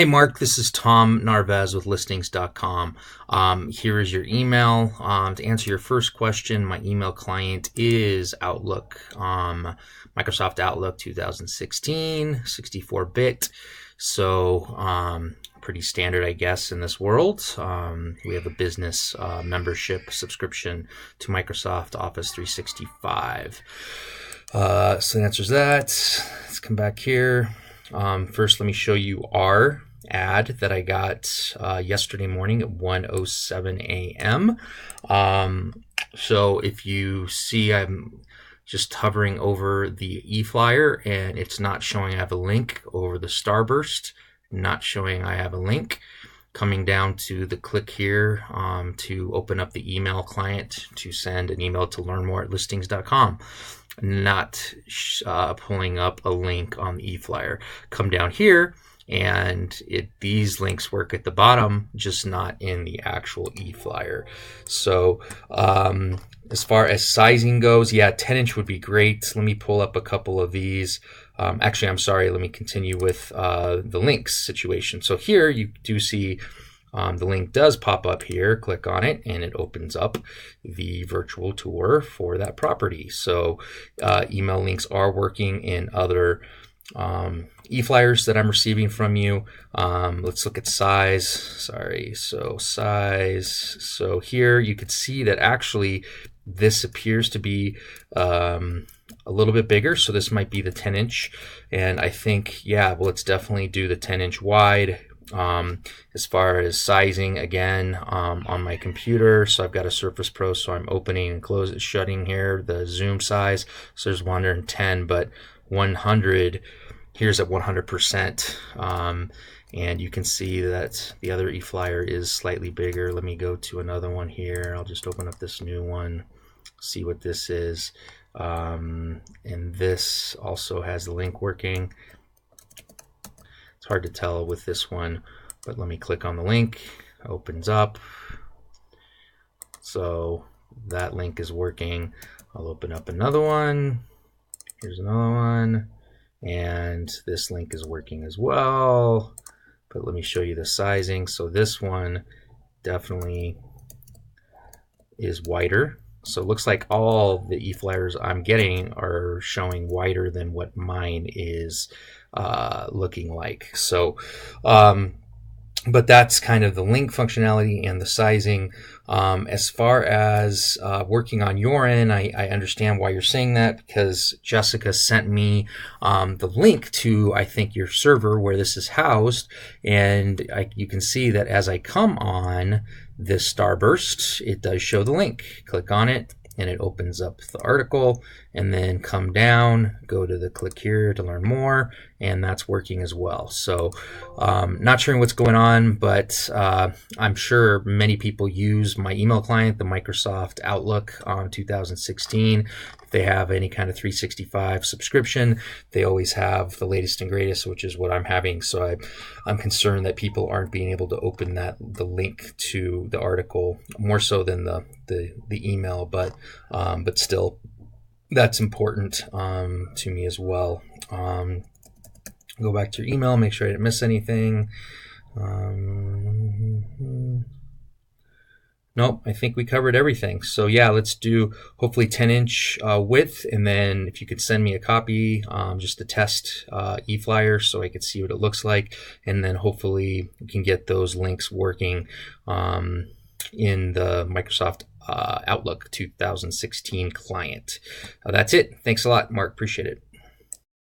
Hey Mark, this is Tom Narvez with listings.com. Here is your email. To answer your first question, my email client is Outlook, Microsoft Outlook 2016, 64-bit. So pretty standard, I guess, in this world. We have a business membership subscription to Microsoft Office 365. So the answer is that. Let's come back here. First, let me show you our ad that I got yesterday morning at 1:07 a.m. So if you see, I'm just hovering over the eFlyer and it's not showing I have a link, over the starburst, not showing I have a link. Coming down to the click here to open up the email client to send an email to learn more at listings.com. Not pulling up a link on the eFlyer. Come down here and these links work at the bottom, just not in the actual eFlyer. So as far as sizing goes, yeah, 10-inch would be great. Let me pull up a couple of these. Actually, I'm sorry, let me continue with the links situation. So here you do see the link does pop up here. Click on it and it opens up the virtual tour for that property. So email links are working in other eFlyers that I'm receiving from you. Let's look at size. Sorry, so size. So here you could see that actually this appears to be a little bit bigger. So this might be the 10-inch. And I think, yeah, well, let's definitely do the 10-inch wide. As far as sizing, again, on my computer, so I've got a Surface Pro, so I'm opening and shutting here the zoom size. So there's 110, but 100 here's at 100%. And you can see that the other eFlyer is slightly bigger. Let me go to another one here. I'll just open up this new one, see what this is. And this also has the link working. It's hard to tell with this one, but let me click on the link. Opens up. So that link is working. I'll open up another one. Here's another one. And this link is working as well. But let me show you the sizing. So this one definitely is wider. So it looks like all the eFlyers I'm getting are showing wider than what mine is looking like. So but that's kind of the link functionality and the sizing. As far as working on your end, I understand why you're saying that, because Jessica sent me the link to, I think, your server where this is housed, and you can see that as I come on this starburst, it does show the link. Click on it and it opens up the article, and then come down, go to the click here to learn more, and that's working as well. So not sure what's going on, but I'm sure many people use my email client, the Microsoft Outlook 2016. If they have any kind of 365 subscription, they always have the latest and greatest, which is what I'm having. So I'm concerned that people aren't being able to open the link to the article, more so than the email, but still, that's important to me as well. Go back to your email, make sure I didn't miss anything. Nope, I think we covered everything. So yeah, let's do hopefully 10-inch width, and then if you could send me a copy, just to test eFlyer so I could see what it looks like, and then hopefully we can get those links working in the Microsoft Outlook 2016 client. That's it. Thanks a lot, Mark. Appreciate it.